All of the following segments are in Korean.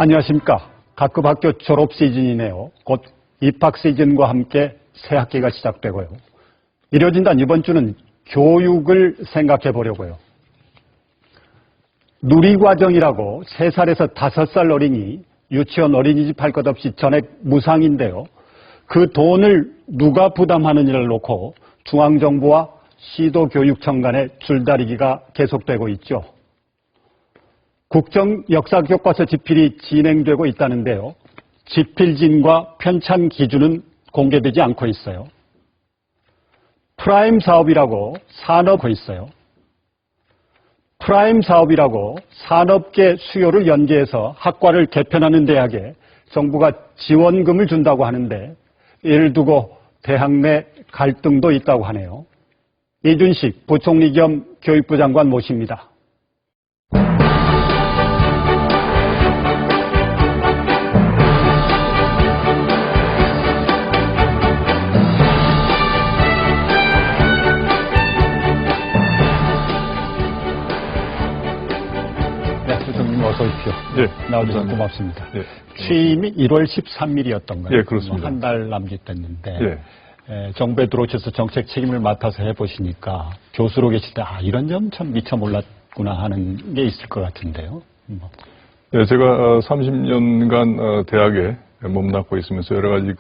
안녕하십니까. 각급 학교 졸업 시즌이네요. 곧 입학 시즌과 함께 새 학기가 시작되고요. 일요진단 이번 주는 교육을 생각해 보려고요. 누리과정이라고 3살에서 5살 어린이 유치원 어린이집 할 것 없이 전액 무상인데요. 그 돈을 누가 부담하느냐를 놓고 중앙정부와 시도교육청 간의 줄다리기가 계속되고 있죠. 국정 역사교과서 집필이 진행되고 있다는데요. 집필진과 편찬 기준은 공개되지 않고 있어요. 프라임 사업이라고 산업하고 있어요. 프라임 사업이라고 산업계 수요를 연계해서 학과를 개편하는 대학에 정부가 지원금을 준다고 하는데 이를 두고 대학 내 갈등도 있다고 하네요. 이준식 부총리 겸 교육부 장관 모십니다. 어서 오십시오. 네, 나와주셔서 고맙습니다. 네. 취임이 1월 13일이었던가요? 네, 그렇습니다. 한 달 남짓됐는데 네. 정부에 들어오셔서 정책 책임을 맡아서 해보시니까 교수로 계실 때 이런 점 참 미처 몰랐구나 하는 게 있을 것 같은데요. 네, 제가 30년간 대학에 몸담고 있으면서 여러 가지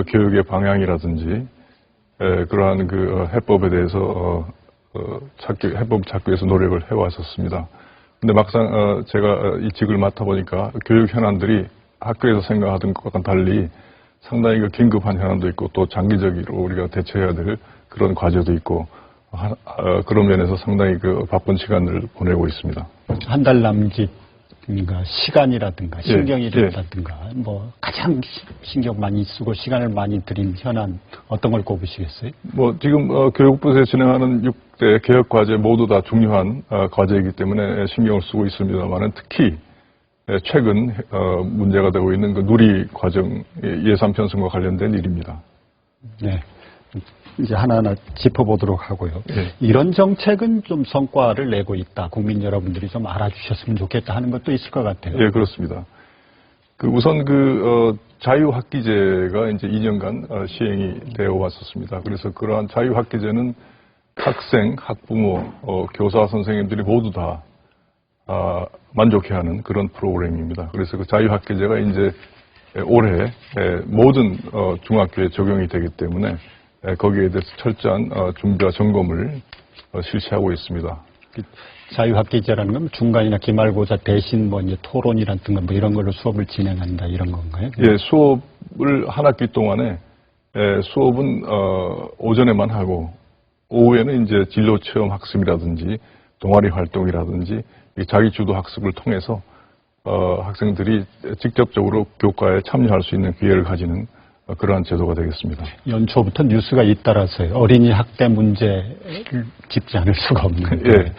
교육의 방향이라든지 그러한 해법에 대해서 해법 찾기 위해서 노력을 해왔었습니다. 근데 막상 제가 이 직을 맡아보니까 교육 현안들이 학교에서 생각하던 것과는 달리 상당히 긴급한 현안도 있고 또 장기적으로 우리가 대처해야 될 그런 과제도 있고 그런 면에서 상당히 바쁜 시간을 보내고 있습니다. 한 달 남짓 시간이라든가 신경이 들다든가 뭐 가장 신경 많이 쓰고 시간을 많이 들인 현안 어떤 걸 꼽으시겠어요? 지금 교육부에서 진행하는 6대 개혁 과제 모두 다 중요한 과제이기 때문에 신경을 쓰고 있습니다만 특히 최근 문제가 되고 있는 누리 과정 예산 편성과 관련된 일입니다. 네. 이제 하나하나 짚어보도록 하고요. 네. 이런 정책은 좀 성과를 내고 있다. 국민 여러분들이 좀 알아주셨으면 좋겠다 하는 것도 있을 것 같아요. 예, 그렇습니다. 우선 자유학기제가 이제 2년간 시행이 되어 왔었습니다. 그래서 그러한 자유학기제는 학생, 학부모, 교사, 선생님들이 모두 다 만족해하는 그런 프로그램입니다. 그래서 자유학기제가 이제 올해 모든 중학교에 적용이 되기 때문에 거기에 대해서 철저한 준비와 점검을 실시하고 있습니다. 자유학기제라는 건 중간이나 기말고사 대신 이제 토론이라든가 이런 걸로 수업을 진행한다 이런 건가요? 예, 수업을 한 학기 동안에 수업은 오전에만 하고 오후에는 이제 진로 체험 학습이라든지 동아리 활동이라든지 자기 주도 학습을 통해서 학생들이 직접적으로 교과에 참여할 수 있는 기회를 가지는 그러한 제도가 되겠습니다. 연초부터 뉴스가 잇따라서요. 어린이 학대 문제를 짚지 않을 수가 없는데 예.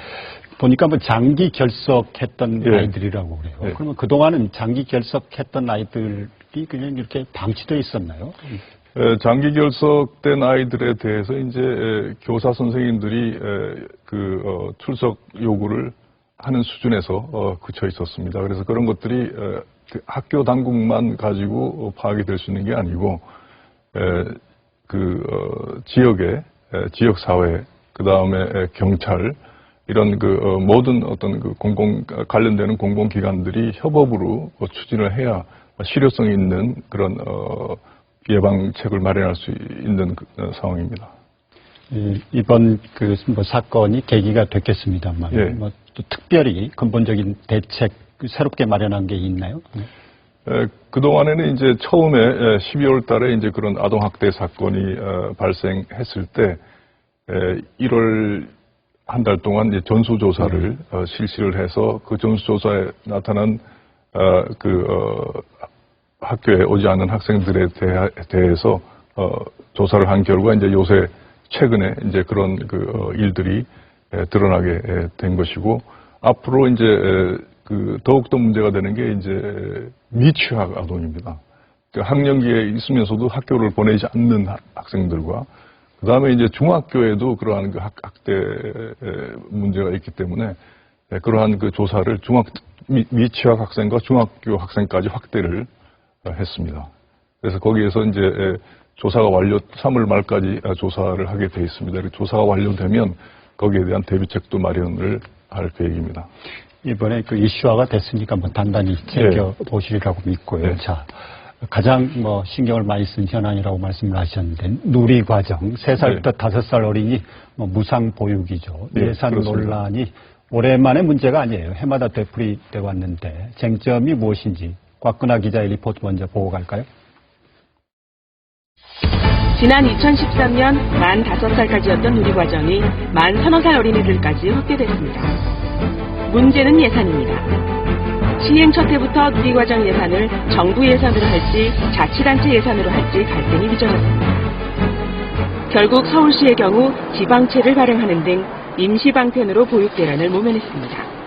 보니까 장기 결석했던 예. 아이들이라고 그래요. 예. 그러면 그동안은 장기 결석했던 아이들이 그냥 이렇게 방치되어 있었나요? 장기 결석된 아이들에 대해서 이제 교사 선생님들이 출석 요구를 하는 수준에서 그쳐 있었습니다. 그래서 그런 것들이 학교 당국만 가지고 파악이 될 수 있는 게 아니고 지역의 지역사회 그 다음에 경찰 이런 모든 어떤 관련되는 공공기관들이 협업으로 추진을 해야 실효성 있는 그런 예방책을 마련할 수 있는 상황입니다. 이번 사건이 계기가 됐겠습니다만 예. 또 특별히 근본적인 대책 새롭게 마련한 게 있나요? 그동안에는 이제 처음에 12월 달에 이제 그런 아동학대 사건이 발생했을 때 1월 한 달 동안 이제 전수조사를 실시를 해서 그 전수조사에 나타난 학교에 오지 않는 학생들에 대해서 조사를 한 결과 이제 요새 최근에 이제 그런 일들이 드러나게 된 것이고 앞으로 이제 더욱더 문제가 되는 게 이제 미취학 아동입니다. 학령기에 있으면서도 학교를 보내지 않는 학생들과 그 다음에 이제 중학교에도 그러한 학대 문제가 있기 때문에 그러한 그 조사를 미취학 학생과 중학교 학생까지 확대를 했습니다. 그래서 거기에서 이제 조사가 3월 말까지 조사를 하게 돼 있습니다. 조사가 완료되면 거기에 대한 대비책도 마련을 할 계획입니다. 이번에 그 이슈화가 됐으니까 뭐 단단히 챙겨보시리라고 믿고요. 네. 자, 가장 뭐 신경을 많이 쓴 현안이라고 말씀을 하셨는데, 누리과정, 3살부터 5살 어린이 뭐 무상 보육이죠. 네, 예산 그렇습니다. 논란이 오랜만에 문제가 아니에요. 해마다 되풀이되어 왔는데 쟁점이 무엇인지 곽근아 기자의 리포트 먼저 보고 갈까요? 지난 2013년 만 5살까지였던 누리과정이 만 3살 어린이들까지 확대됐습니다. 문제는 예산입니다. 시행 첫 해부터 누리과정 예산을 정부 예산으로 할지 자치단체 예산으로 할지 갈등이 빚어졌습니다. 결국 서울시의 경우 지방채를 발행하는 등 임시방편으로 보육 대란을 모면했습니다.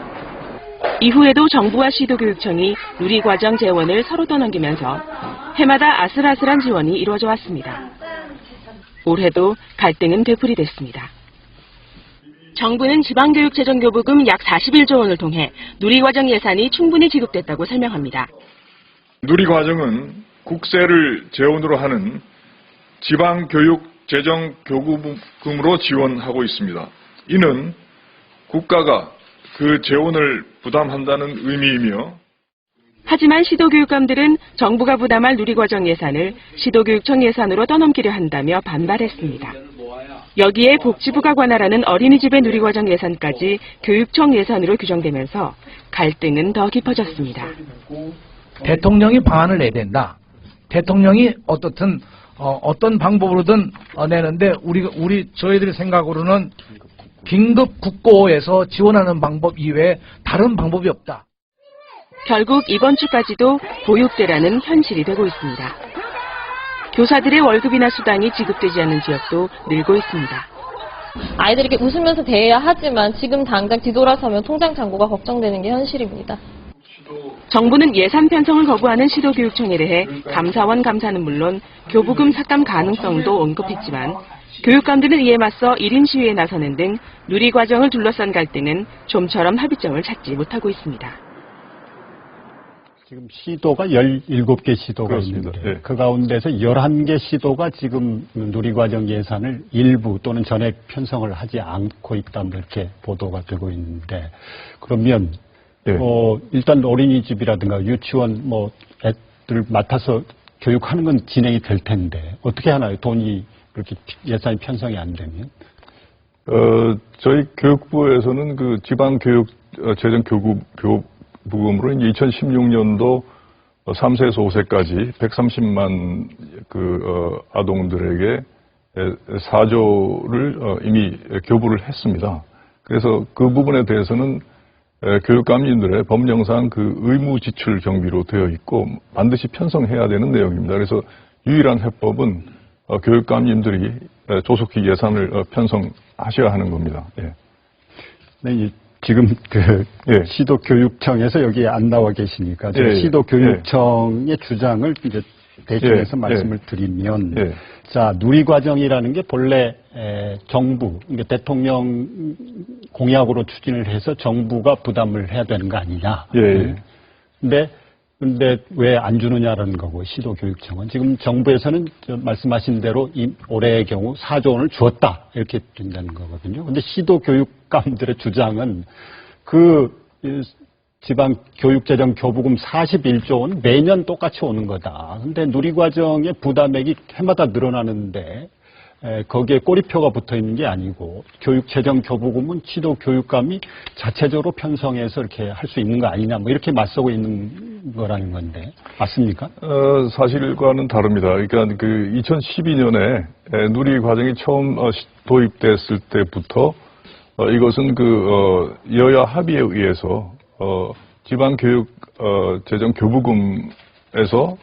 이후에도 정부와 시도교육청이 누리과정 재원을 서로 떠넘기면서 해마다 아슬아슬한 지원이 이루어져 왔습니다. 올해도 갈등은 되풀이됐습니다. 정부는 지방교육재정교부금 약 41조 원을 통해 누리과정 예산이 충분히 지급됐다고 설명합니다. 누리과정은 국세를 재원으로 하는 지방교육재정교부금으로 지원하고 있습니다. 이는 국가가 그 재원을 부담한다는 의미이며, 하지만 시도교육감들은 정부가 부담할 누리과정 예산을 시도교육청 예산으로 떠넘기려 한다며 반발했습니다. 여기에 복지부가 관할하는 어린이집의 누리과정 예산까지 교육청 예산으로 규정되면서 갈등은 더 깊어졌습니다. 대통령이 방안을 내야 된다. 대통령이 어떤 방법으로든 내는데 저희들의 생각으로는 긴급 국고에서 지원하는 방법 이외에 다른 방법이 없다. 결국 이번 주까지도 보육 대란은 현실이 되고 있습니다. 교사들의 월급이나 수당이 지급되지 않는 지역도 늘고 있습니다. 아이들이 이렇게 웃으면서 대해야 하지만 지금 당장 뒤돌아서면 통장 잔고가 걱정되는 게 현실입니다. 정부는 예산 편성을 거부하는 시도교육청에 대해 감사원 감사는 물론 교부금 삭감 가능성도 언급했지만 교육감들은 이에 맞서 1인 시위에 나서는 등 누리과정을 둘러싼 갈등은 좀처럼 합의점을 찾지 못하고 있습니다. 지금 시도가 17개 시도가 그렇습니다. 있는데 예. 그 가운데서 11개 시도가 지금 누리과정 예산을 일부 또는 전액 편성을 하지 않고 있다, 이렇게 보도가 되고 있는데, 그러면 예. 일단 어린이집이라든가 유치원 애들 맡아서 교육하는 건 진행이 될 텐데 어떻게 하나요? 돈이 그렇게 예산이 편성이 안 되면? 저희 교육부에서는 그 지방교육 재정 교부금으로 2016년도 3세에서 5세까지 130만 아동들에게 4조를 이미 교부를 했습니다. 그래서 그 부분에 대해서는 교육감님들의 법령상 그 의무 지출 경비로 되어 있고 반드시 편성해야 되는 내용입니다. 그래서 유일한 해법은 교육감님들이 조속히 예산을 편성하셔야 하는 겁니다. 예. 네, 지금 예. 시도교육청에서 여기에 안 나와 계시니까 예, 예. 시도교육청의 주장을 이제 대충해서 예, 말씀을 드리면, 예. 자, 누리과정이라는 게 본래 정부, 그러니까 대통령 공약으로 추진을 해서 정부가 부담을 해야 되는 거 아니냐. 예. 근데 왜 안 주느냐라는 거고, 시도교육청은 지금 정부에서는 말씀하신 대로 올해의 경우 4조 원을 주었다 이렇게 된다는 거거든요. 근데 시도교육감들의 주장은 지방교육재정 교부금 41조 원 매년 똑같이 오는 거다. 근데 누리과정의 부담액이 해마다 늘어나는데 거기에 꼬리표가 붙어 있는 게 아니고 교육재정 교부금은 시도교육감이 자체적으로 편성해서 이렇게 할 수 있는 거 아니냐, 이렇게 맞서고 있는 거라는 건데 맞습니까? 사실과는 다릅니다. 그러니까 2012년에 누리과정이 처음 도입됐을 때부터 이것은 여야 합의에 의해서 지방교육 재정 교부금에서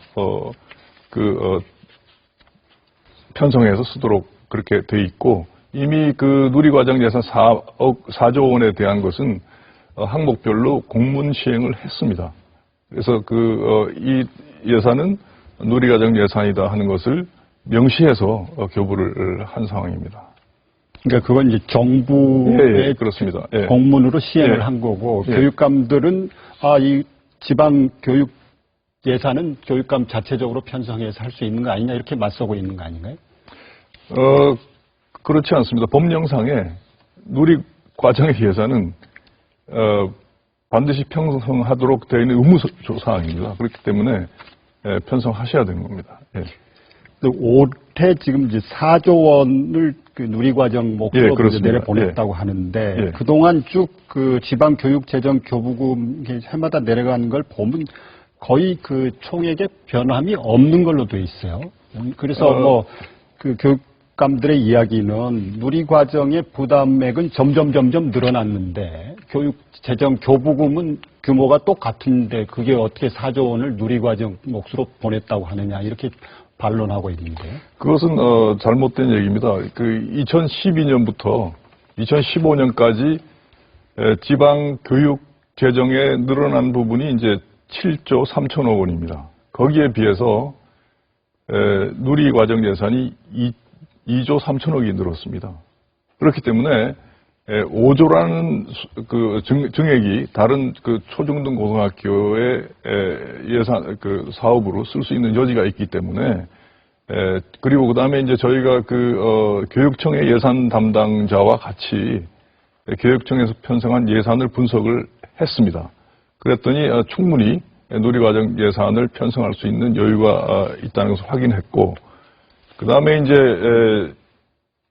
편성해서 쓰도록 그렇게 돼 있고, 이미 누리과정 예산 4조 원에 대한 것은 항목별로 공문 시행을 했습니다. 그래서 이 예산은 누리과정 예산이다 하는 것을 명시해서 교부를 한 상황입니다. 그러니까 그건 이제 정부의 예, 그렇습니다. 예. 공문으로 시행을 예. 한 거고 예. 교육감들은 이 지방 교육 예산은 교육감 자체적으로 편성해서 할 수 있는 거 아니냐 이렇게 맞서고 있는 거 아닌가요? 그렇지 않습니다. 법령상에 누리과정의 예산은 반드시 편성하도록 되어 있는 의무 사항입니다. 그렇기 때문에 편성하셔야 되는 겁니다. 예. 올해 지금 이제 4조 원을 그 누리과정 목표로 예, 그렇습니다. 내려보냈다고 하는데 예. 그동안 쭉 그 지방교육재정교부금 해마다 내려가는 걸 보면 거의 그 총액의 변함이 없는 걸로 돼 있어요. 그래서 그 교육감들의 이야기는 누리과정의 부담액은 점점 늘어났는데 교육재정교부금은 규모가 똑같은데 그게 어떻게 4조 원을 누리과정 몫으로 보냈다고 하느냐 이렇게 반론하고 있는데. 그것은 잘못된 얘기입니다. 그 2012년부터 2015년까지 지방 교육 재정에 늘어난 부분이 이제 7조 3천억 원입니다. 거기에 비해서 누리과정 예산이 2조 3천억이 늘었습니다. 그렇기 때문에 5조라는 그 증액이 다른 그 초중등 고등학교의 예산 그 사업으로 쓸 수 있는 여지가 있기 때문에 그리고 그다음에 이제 저희가 교육청의 예산 담당자와 같이 교육청에서 편성한 예산을 분석을 했습니다. 그랬더니 충분히 누리과정 예산을 편성할 수 있는 여유가 있다는 것을 확인했고 그다음에 이제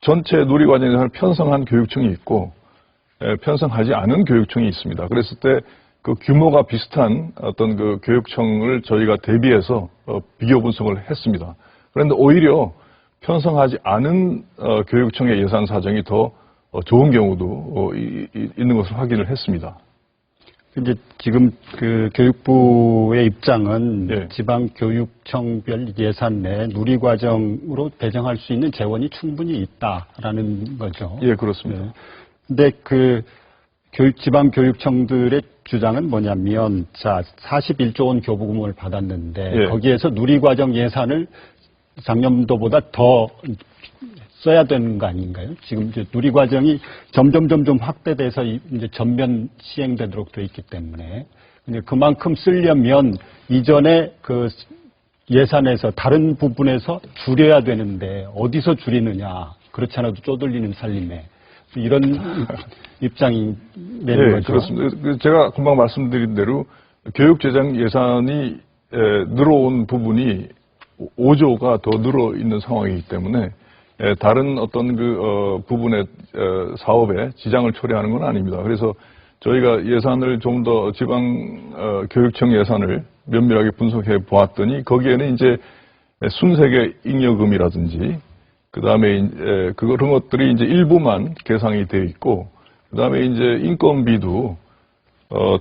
전체 누리과정 예산을 편성한 교육청이 있고 편성하지 않은 교육청이 있습니다. 그랬을 때 그 규모가 비슷한 어떤 그 교육청을 저희가 대비해서 비교 분석을 했습니다. 그런데 오히려 편성하지 않은 교육청의 예산 사정이 더 좋은 경우도 있는 것을 확인을 했습니다. 이제 지금 그 교육부의 입장은 예. 지방교육청별 예산 내 누리과정으로 배정할 수 있는 재원이 충분히 있다라는 거죠. 예, 그렇습니다. 근데 지방교육청들의 주장은 뭐냐면, 41조 원 교부금을 받았는데, 예. 거기에서 누리과정 예산을 작년도보다 더 써야 되는 거 아닌가요? 지금 이제 누리과정이 점점 확대돼서 이제 전면 시행되도록 돼 있기 때문에. 근데 그만큼 쓰려면 이전에 그 예산에서 다른 부분에서 줄여야 되는데, 어디서 줄이느냐. 그렇지 않아도 쪼들리는 살림에. 이런 입장이 내는 거죠. 그렇습니다. 제가 금방 말씀드린 대로 교육재정 예산이 늘어온 부분이 5조가 더 늘어 있는 상황이기 때문에 다른 어떤 부분의 사업에 지장을 초래하는 건 아닙니다. 그래서 저희가 예산을 좀 더 지방 교육청 예산을 면밀하게 분석해 보았더니 거기에는 이제 순세계 잉여금이라든지 그다음에 그런 것들이 이제 일부만 계상이 되어 있고 그다음에 이제 인건비도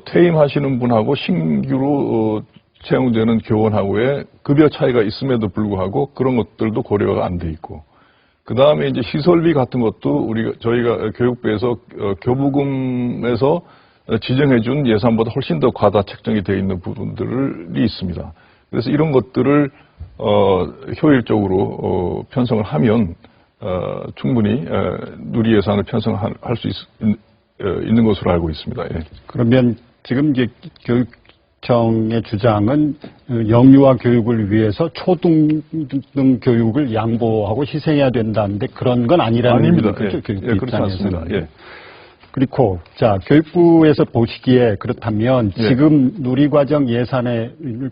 퇴임하시는 분하고 신규로 채용되는 교원하고의 급여 차이가 있음에도 불구하고 그런 것들도 고려가 안 돼 있고 그다음에 이제 시설비 같은 것도 저희가 교육부에서 교부금에서 지정해 준 예산보다 훨씬 더 과다 책정이 되어 있는 부분들이 있습니다. 그래서 이런 것들을 효율적으로 편성을 하면 충분히 누리 예산을 편성할 수 있는 것으로 알고 있습니다. 예. 그러면 지금 이제 교육청의 주장은 영유아 교육을 위해서 초등등 교육을 양보하고 희생해야 된다는데 그런 건 아니라는 아닙니다. 거죠. 예. 예, 그렇지 않습니다. 예. 그리고 교육부에서 보시기에 그렇다면 예. 지금 누리과정 예산에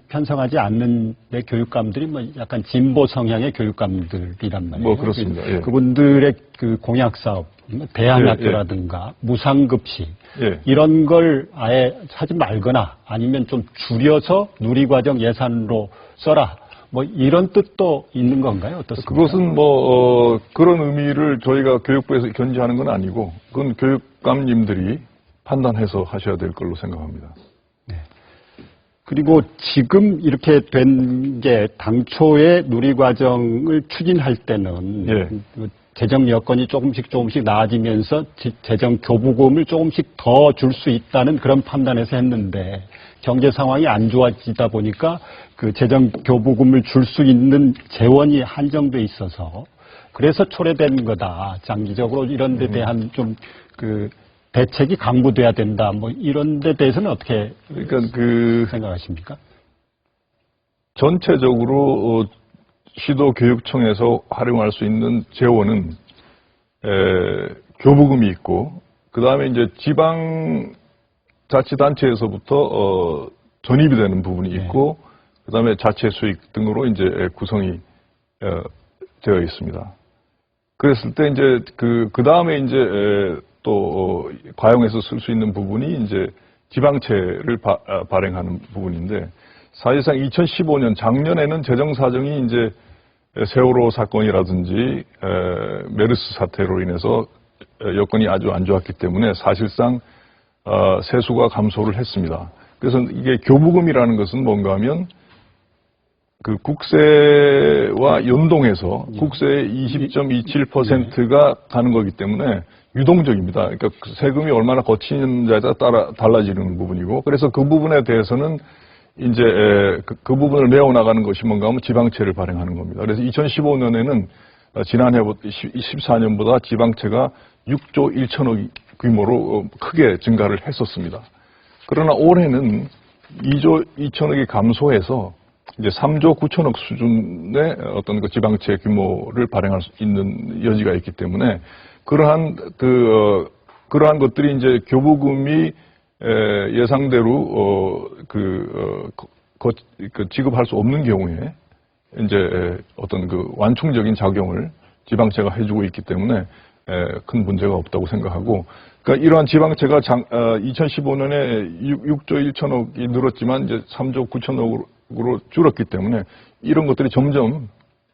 편성하지 않는 내 교육감들이 뭐 약간 진보 성향의 교육감들이란 말이에요. 뭐 그렇습니다. 예. 그분들의 그 공약 사업, 대안학교라든가 무상급식 예. 이런 걸 아예 하지 말거나 아니면 좀 줄여서 누리과정 예산으로 써라. 뭐 이런 뜻도 있는 건가요? 어떻습니까? 그것은 그런 의미를 저희가 교육부에서 견지하는 건 아니고 그건 교육감님들이 판단해서 하셔야 될 걸로 생각합니다. 네. 그리고 지금 이렇게 된 게 당초에 누리과정을 추진할 때는 예. 재정 여건이 조금씩 나아지면서 재정 교부금을 조금씩 더 줄 수 있다는 그런 판단에서 했는데 경제 상황이 안 좋아지다 보니까 그 재정 교부금을 줄 수 있는 재원이 한정돼 있어서 그래서 초래된 거다. 장기적으로 이런 데 대한 좀 그 대책이 강구돼야 된다. 뭐 이런 데 대해서는 어떻게 그러니까 그 생각하십니까? 전체적으로 시도교육청에서 활용할 수 있는 재원은 교부금이 있고 그 다음에 이제 지방자치단체에서부터 전입이 되는 부분이 있고 그 다음에 자체 수익 등으로 이제 구성이 되어 있습니다. 그랬을 때 이제 그 다음에 이제 또 과용해서 쓸 수 있는 부분이 이제 지방채를 발행하는 부분인데 사실상 2015년 작년에는 재정 사정이 이제 세월호 사건이라든지 메르스 사태로 인해서 여건이 아주 안 좋았기 때문에 사실상 세수가 감소를 했습니다. 그래서 이게 교부금이라는 것은 뭔가 하면 그 국세와 연동해서 국세의 20.27%가 가는 거기 때문에 유동적입니다. 그러니까 세금이 얼마나 거치는지에 따라 달라지는 부분이고 그래서 그 부분에 대해서는 이제 그 부분을 메워나가는 것이 뭔가 하면 지방채를 발행하는 겁니다. 그래서 2015년에는 지난해 14년보다 지방채가 6조 1천억 규모로 크게 증가를 했었습니다. 그러나 올해는 2조 2천억이 감소해서 이제 3조 9천억 수준의 어떤 그 지방채 규모를 발행할 수 있는 여지가 있기 때문에 그러한 것들이 이제 교부금이 예상대로 지급할 수 없는 경우에 이제 어떤 그 완충적인 작용을 지방채가 해주고 있기 때문에 큰 문제가 없다고 생각하고, 그러니까 이러한 지방채가 2015년에 6조 1천억이 늘었지만 이제 3조 9천억으로 줄었기 때문에 이런 것들이 점점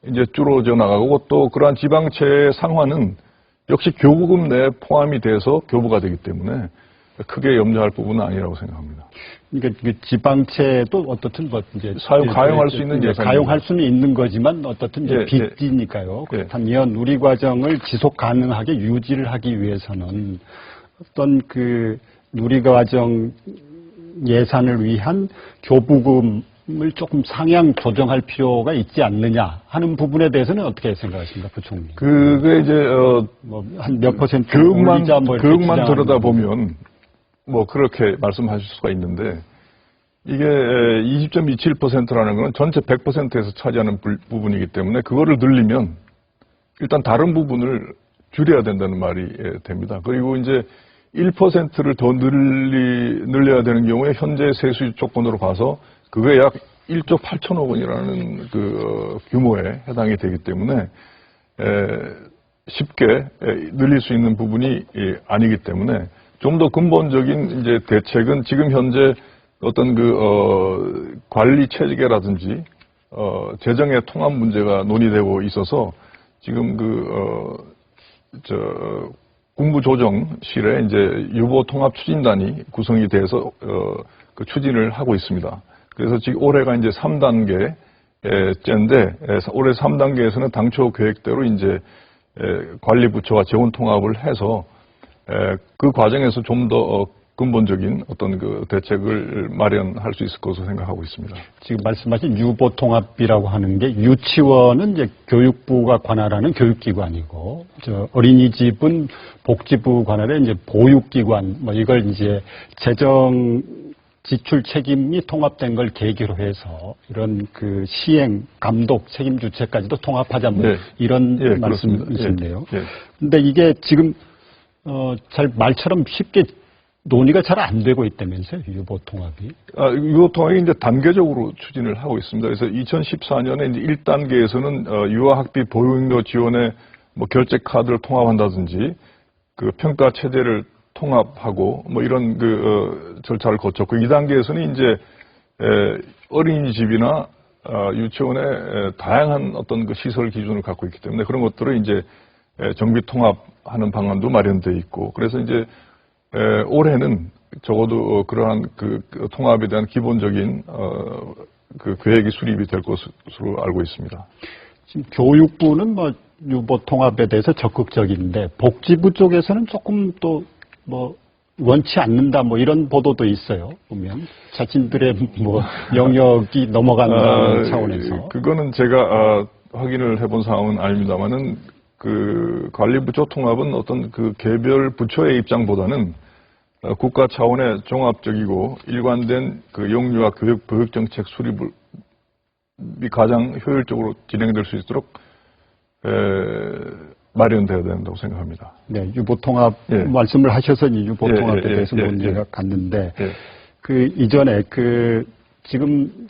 이제 줄어져 나가고 또 그러한 지방채의 상환은 역시 교부금 내에 포함이 돼서 교부가 되기 때문에 크게 염려할 부분은 아니라고 생각합니다. 그러니까 그 지방채도 어떻든 뭐 이제 가용할 수 있는 예산입니다. 가용할 수는 있는 거지만 어떻든 이제 예, 빚이니까요. 예. 그렇다면 누리 과정을 지속 가능하게 유지를 하기 위해서는 어떤 그 누리 과정 예산을 위한 교부금을 조금 상향 조정할 필요가 있지 않느냐 하는 부분에 대해서는 어떻게 생각하십니까, 부총리? 그게 이제 뭐 한 몇 퍼센트 교육만 올리자 뭐 이렇게 들여다보면 뭐 그렇게 말씀하실 수가 있는데 이게 20.27%라는 건 전체 100%에서 차지하는 부분이기 때문에 그거를 늘리면 일단 다른 부분을 줄여야 된다는 말이 됩니다. 그리고 이제 1%를 더 늘려야 되는 경우에 현재 세수 조건으로 봐서 그게 약 1조 8천억 원이라는 그 규모에 해당이 되기 때문에 쉽게 늘릴 수 있는 부분이 아니기 때문에 좀 더 근본적인 이제 대책은 지금 현재 어떤 관리 체계라든지 재정의 통합 문제가 논의되고 있어서 지금 국무조정실에 이제 유보 통합 추진단이 구성이 돼서 그 추진을 하고 있습니다. 그래서 지금 올해가 이제 3단계째인데 올해 3단계에서는 당초 계획대로 이제 관리부처와 재원 통합을 해서 그 과정에서 좀 더 근본적인 어떤 그 대책을 마련할 수 있을 것으로 생각하고 있습니다. 지금 말씀하신 유보 통합이라고 하는 게 유치원은 이제 교육부가 관할하는 교육기관이고 어린이집은 복지부 관할의 이제 보육기관 뭐 이걸 이제 재정 지출 책임이 통합된 걸 계기로 해서 이런 그 시행 감독 책임 주체까지도 통합하자 뭐 이런 말씀이신데요. 근데 이게 지금 잘 말처럼 쉽게 논의가 잘 안 되고 있다면서요, 유보 통합이? 유보 통합이 이제 단계적으로 추진을 하고 있습니다. 그래서 2014년에 이제 1단계에서는 유아학비 보육료 지원에 뭐 결제 카드를 통합한다든지 그 평가 체제를 통합하고 뭐 이런 절차를 거쳤고 2단계에서는 이제 어린이집이나 유치원에 다양한 어떤 그 시설 기준을 갖고 있기 때문에 그런 것들을 이제 정비 통합하는 방안도 마련돼 있고 그래서 이제 올해는 적어도 그러한 그 통합에 대한 기본적인 그 계획이 수립이 될 것으로 알고 있습니다. 지금 교육부는 뭐 유보 통합에 대해서 적극적인데 복지부 쪽에서는 조금 또 뭐 원치 않는다 뭐 이런 보도도 있어요. 보면 자신들의 뭐 영역이 넘어간다는 차원에서 그거는 제가 확인을 해본 상황은 아닙니다만은 그 관리부처 통합은 어떤 그 개별 부처의 입장보다는 국가 차원의 종합적이고 일관된 그 영유아 교육 정책 수립이 가장 효율적으로 진행될 수 있도록 마련되어야 된다고 생각합니다. 네, 유보통합 예. 말씀을 하셔서 이 유보통합에 예, 예, 대해서 예, 문제가 예. 갔는데 예. 그 이전에 그 지금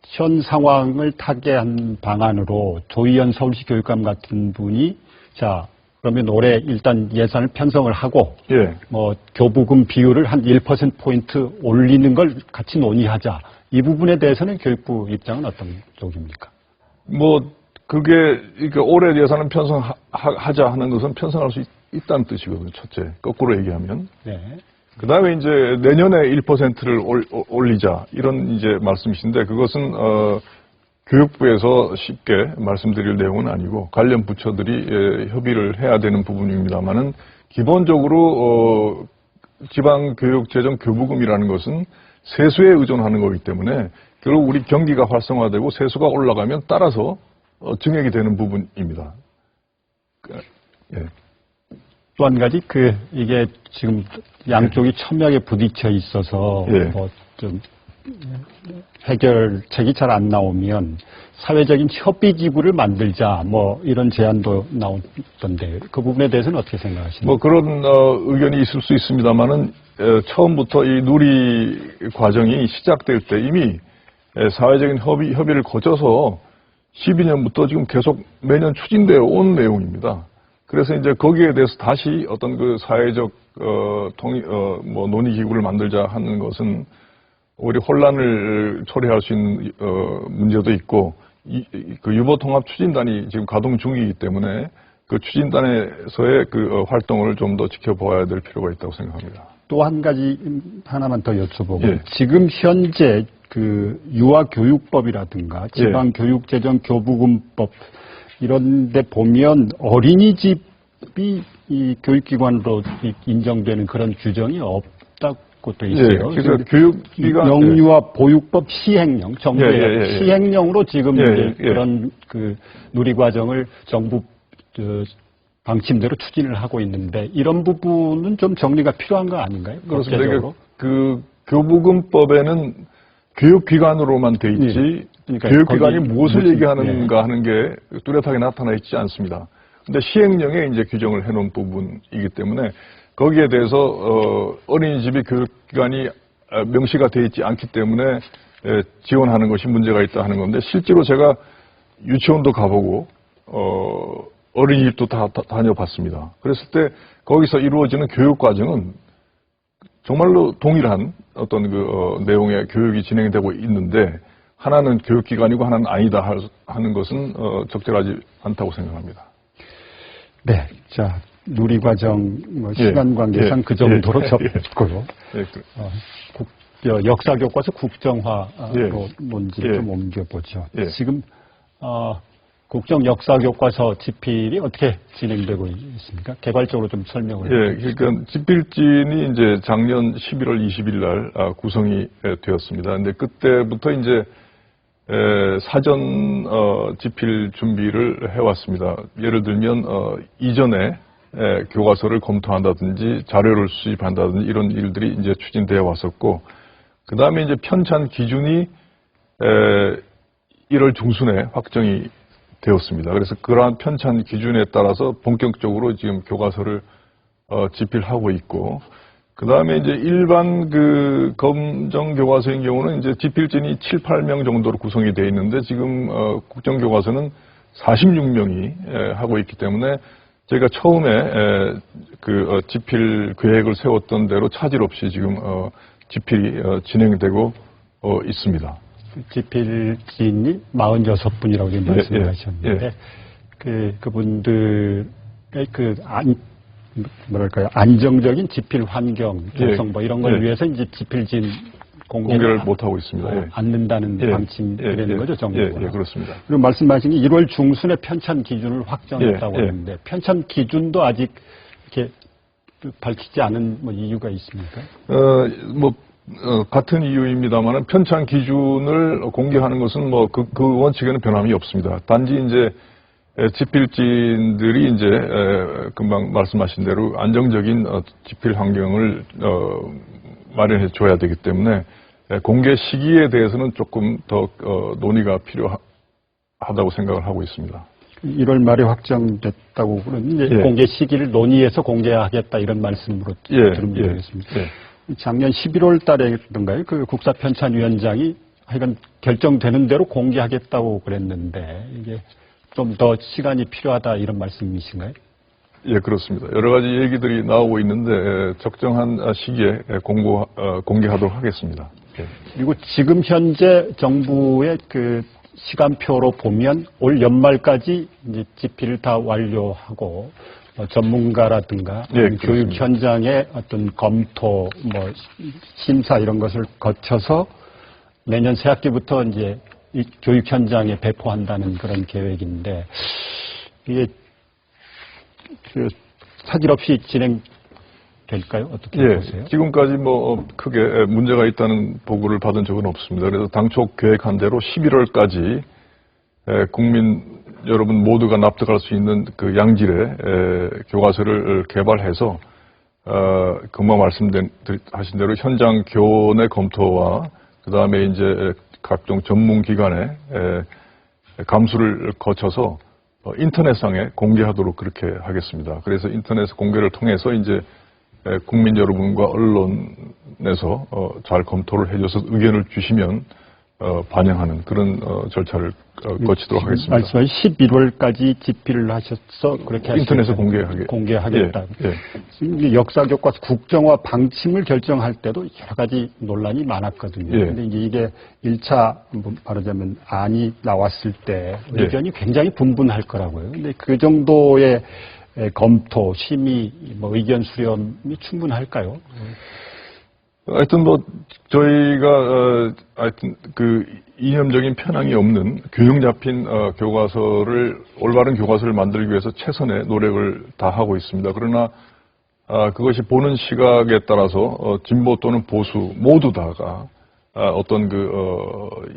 현 상황을 타개한 방안으로 조희연 서울시 교육감 같은 분이 자 그러면 올해 일단 예산을 편성을 하고 예. 뭐 교부금 비율을 한 1%포인트 올리는 걸 같이 논의하자. 이 부분에 대해서는 교육부 입장은 어떤 쪽입니까? 뭐 그게 그러니까 올해 예산을 편성하자 하는 것은 편성할 수 있다는 뜻이거든요. 첫째, 거꾸로 얘기하면. 네. 그 다음에 이제 내년에 1%를 올리자 이런 이제 말씀이신데 그것은 교육부에서 쉽게 말씀드릴 내용은 아니고 관련 부처들이 협의를 해야 되는 부분입니다만은 기본적으로 지방교육재정 교부금이라는 것은 세수에 의존하는 거기 때문에 결국 우리 경기가 활성화되고 세수가 올라가면 따라서 증액이 되는 부분입니다. 예. 또 한 가지 이게 지금 양쪽이 첨예하게 부딪혀 있어서 예. 뭐 좀 해결책이 잘 안 나오면 사회적인 협의 기구를 만들자 뭐 이런 제안도 나오던데 그 부분에 대해서는 어떻게 생각하십니까? 뭐 그런 의견이 있을 수 있습니다만은 처음부터 이 누리 과정이 시작될 때 이미 사회적인 협의를 거쳐서 12년부터 지금 계속 매년 추진되어 온 내용입니다. 그래서 이제 거기에 대해서 다시 어떤 그 사회적 뭐 논의 기구를 만들자 하는 것은 오히려 혼란을 초래할 수 있는 문제도 있고 그 유보통합 추진단이 지금 가동 중이기 때문에 그 추진단에서의 그 활동을 좀 더 지켜봐야 될 필요가 있다고 생각합니다. 또 한 가지 하나만 더 여쭤보고 예. 지금 현재 그 유아교육법이라든가 지방교육재정 교부금법 이런 데 보면 어린이집이 이 교육기관으로 인정되는 그런 규정이 없다고 돼 있어요. 예, 그래서 교육기관 영유아 보육법 시행령, 정부의 예. 시행령으로 지금 예, 이제 예. 그런 그 누리과정을 정부 방침대로 추진을 하고 있는데 이런 부분은 좀 정리가 필요한 거 아닌가요? 그렇습니다. 법제적으로? 그 교부금법에는 교육기관으로만 돼 있지 그러니까 교육기관이 거기 무엇을 무슨- 얘기하는가 하는 게 뚜렷하게 나타나 있지 않습니다. 근데 시행령에 이제 규정을 해놓은 부분이기 때문에 거기에 대해서 어린이집이 교육기관이 명시가 돼 있지 않기 때문에 지원하는 것이 문제가 있다 하는 건데 실제로 제가 유치원도 가보고 어린이집도 다 다녀봤습니다. 그랬을 때 거기서 이루어지는 교육 과정은 정말로 동일한 어떤 그 내용의 교육이 진행되고 있는데 하나는 교육기관이고 하나는 아니다 하는 것은 적절하지 않다고 생각합니다. 네, 자 누리과정 뭐 예, 시간 관계상 예, 그 정도로 예, 접고요. 예, 역사교과서 국정화로 예. 논지를 예. 좀 옮겨보죠. 예. 지금 국정 역사교과서 집필이 어떻게 진행되고 있습니까? 개괄적으로 좀 설명을 예, 해주시죠. 그러니까 집필진이 이제 작년 11월 20일 날 구성이 되었습니다. 근데 그때부터 이제 사전 집필 준비를 해왔습니다. 예를 들면 이전에 교과서를 검토한다든지 자료를 수집한다든지 이런 일들이 이제 추진되어 왔었고 그 다음에 이제 편찬 기준이 1월 중순에 확정이 되었습니다. 그래서 그러한 편찬 기준에 따라서 본격적으로 지금 교과서를 집필하고 있고, 그 다음에 이제 일반 그 검정 교과서인 경우는 이제 집필진이 7, 8명 정도로 구성이 되어 있는데 지금 국정 교과서는 46명이 하고 있기 때문에 저희가 처음에 그 집필 계획을 세웠던 대로 차질 없이 지금 집필이 진행되고 있습니다. 집필진이 46분이라고 지금 말씀을 예, 하셨는데, 그분들의 뭐랄까요, 안정적인 집필 환경 조성 뭐 이런 걸 예. 위해서 이제 집필진 공개를 못하고 있습니다. 않는다는 예. 방침이 되는 거죠, 정부가. 예, 그렇습니다. 그리고 말씀하신 게 1월 중순에 편찬 기준을 확정했다고 예. 하는데, 편찬 기준도 아직 이렇게 밝히지 않은 뭐 이유가 있습니까? 같은 이유입니다만 편찬 기준을 공개하는 것은 뭐 그 원칙에는 변함이 없습니다. 단지 이제 집필진들이 이제 금방 말씀하신 대로 안정적인 집필 환경을 마련해 줘야 되기 때문에 공개 시기에 대해서는 조금 더 논의가 필요하다고 생각을 하고 있습니다. 1월 말에 확정됐다고 그러는데 예. 공개 시기를 논의해서 공개하겠다 이런 말씀으로 들으면 되겠습니다. 작년 11월 달에던가요? 그 국사편찬위원장이 하여간 결정되는 대로 공개하겠다고 그랬는데 이게 좀 더 시간이 필요하다 이런 말씀이신가요? 예, 그렇습니다. 여러 가지 얘기들이 나오고 있는데 적정한 시기에 공개하도록 하겠습니다. 예. 그리고 지금 현재 정부의 그 시간표로 보면 올 연말까지 이제 집필을 다 완료하고 전문가라든가 예, 교육 그렇습니다. 현장의 어떤 검토, 심사 이런 것을 거쳐서 내년 새학기부터 이제 이 교육 현장에 배포한다는 그런 계획인데 이게 그 사질 없이 진행될까요? 어떻게 예, 보세요? 지금까지 크게 문제가 있다는 보고를 받은 적은 없습니다. 그래서 당초 계획한 대로 11월까지 국민 여러분 모두가 납득할 수 있는 그 양질의 교과서를 개발해서 금방 말씀하신 대로 현장 교내 검토와 그 다음에 이제 각종 전문 기관의 감수를 거쳐서 인터넷상에 공개하도록 그렇게 하겠습니다. 그래서 인터넷 공개를 통해서 이제 국민 여러분과 언론에서 잘 검토를 해줘서 의견을 주시면 반영하는 그런 절차를 거치도록 하겠습니다. 말씀하신 11월까지 집필을 하셔서 그렇게 인터넷에 공개하겠다. 예. 지금 역사 교과서 국정화 방침을 결정할 때도 여러 가지 논란이 많았거든요. 예. 근데 이게 1차 말하자면 안이 나왔을 때 의견이 굉장히 분분할 거라고요. 근데 그 정도의 검토, 심의, 의견 수렴이 충분할까요? 하여튼 저희가 하여튼 그 이념적인 편향이 없는 균형 잡힌 교과서를 올바른 교과서를 만들기 위해서 최선의 노력을 다하고 있습니다. 그러나 그것이 보는 시각에 따라서 진보 또는 보수 모두 다가 어떤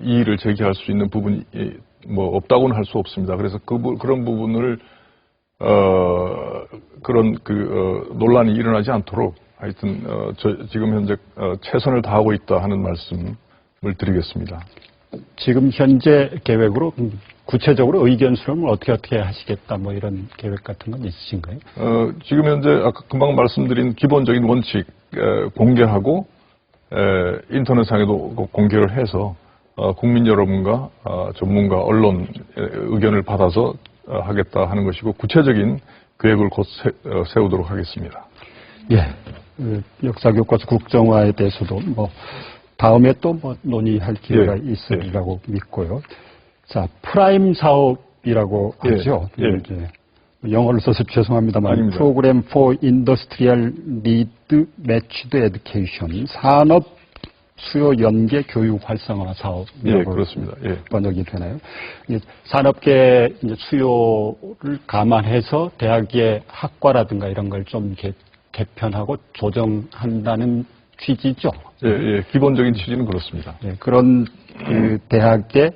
이의를 제기할 수 있는 부분이 없다고는 할 수 없습니다. 그래서 그런 부분을 그런 논란이 일어나지 않도록 하여튼 지금 현재 최선을 다하고 있다 하는 말씀을 드리겠습니다. 지금 현재 계획으로 구체적으로 의견 수렴을 어떻게 하시겠다 이런 계획 같은 건 있으신가요? 지금 현재 아까 금방 말씀드린 기본적인 원칙 공개하고 인터넷상에도 공개를 해서 국민 여러분과 전문가 언론 의견을 받아서 하겠다 하는 것이고 구체적인 계획을 곧 세우도록 하겠습니다. 예. 역사 교과서 국정화에 대해서도 다음에 또 논의할 기회가 있으리라고 믿고요. 자, 프라임 사업이라고 하죠. 이제 영어를 써서 죄송합니다만 아닙니다. Program for Industrial Need Matched Education 산업 수요 연계 교육 활성화 사업이라고 그렇습니다. 번역이 되나요? 산업계 이제 수요를 감안해서 대학의 학과라든가 이런 걸 좀 개편하고 조정한다는 취지죠. 기본적인 취지는 그렇습니다. 그런 대학에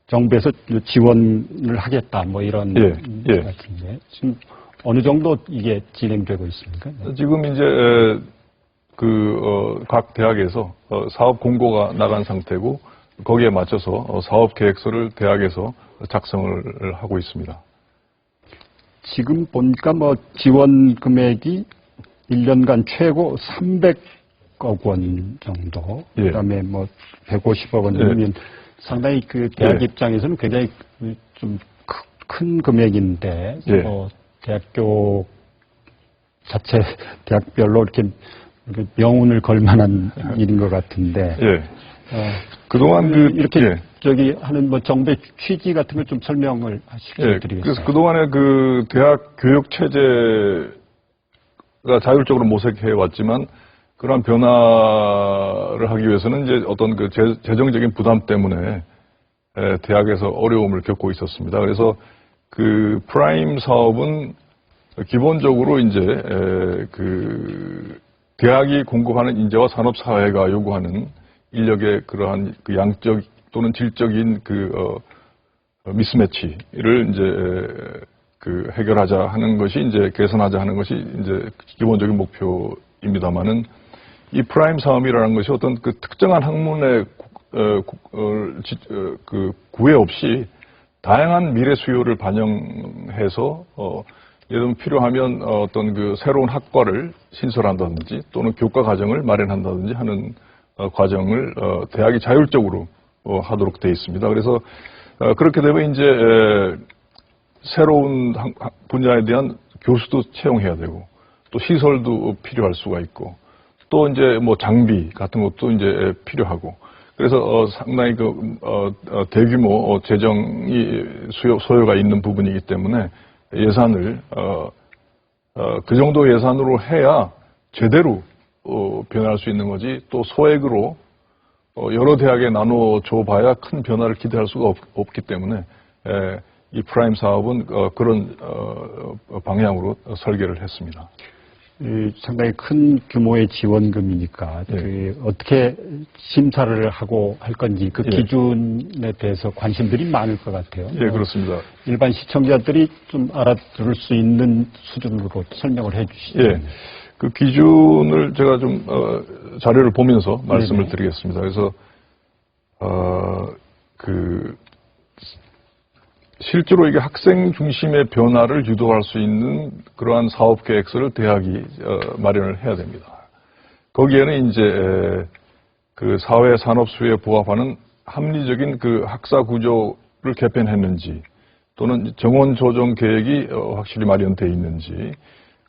정부에서 지원을 하겠다, 이런 같은데 지금 어느 정도 이게 진행되고 있습니까? 지금 이제 각 대학에서 사업 공고가 나간 상태고 거기에 맞춰서 사업 계획서를 대학에서 작성을 하고 있습니다. 지금 보니까 지원 금액이 1년간 최고 300억 원 정도, 그다음에 150억 원 정도면 상당히 그 대학 입장에서는 굉장히 좀 큰 금액인데, 대학교 자체 대학별로 이렇게 명운을 걸 만한 일인 것 같은데. 그동안 이렇게 하는 정부의 취지 같은 걸 좀 설명을 하시겠어요? 그래서 그동안에 대학 교육 체제가 자율적으로 모색해 왔지만 그러한 변화를 하기 위해서는 이제 어떤 재정적인 부담 때문에 대학에서 어려움을 겪고 있었습니다. 그래서 프라임 사업은 기본적으로 이제 대학이 공급하는 인재와 산업 사회가 요구하는 인력의 그러한 양적 또는 질적인 미스매치를 이제 그 해결하자 하는 것이 이제 개선하자 하는 것이 이제 기본적인 목표입니다만은 이 프라임 사업이라는 것이 어떤 그 특정한 학문의 그 구애 없이 다양한 미래 수요를 반영해서 예를 들면 필요하면 어떤 그 새로운 학과를 신설한다든지 또는 교과 과정을 마련한다든지 하는 과정을 대학이 자율적으로 하도록 되어 있습니다. 그래서 그렇게 되면 이제 새로운 분야에 대한 교수도 채용해야 되고 또 시설도 필요할 수가 있고 또 이제 뭐 장비 같은 것도 이제 필요하고 그래서 상당히 대규모 재정이 소요가 있는 부분이기 때문에 예산을 그 정도 예산으로 해야 제대로 변화할 수 있는 거지 또 소액으로 여러 대학에 나눠 줘봐야 큰 변화를 기대할 수가 없기 때문에 이 프라임 사업은 그런 방향으로 설계를 했습니다. 상당히 큰 규모의 지원금이니까 어떻게 심사를 하고 할 건지 그 기준에 대해서 관심들이 많을 것 같아요. 예, 그렇습니다. 일반 시청자들이 좀 알아들을 수 있는 수준으로 설명을 해 주시죠. 예, 그 기준을 제가 좀 자료를 보면서 말씀을 드리겠습니다. 그래서 실제로 이게 학생 중심의 변화를 유도할 수 있는 그러한 사업 계획서를 대학이 마련을 해야 됩니다. 거기에는 이제 그 사회 산업 수요에 부합하는 합리적인 그 학사 구조를 개편했는지 또는 정원 조정 계획이 확실히 마련되어 있는지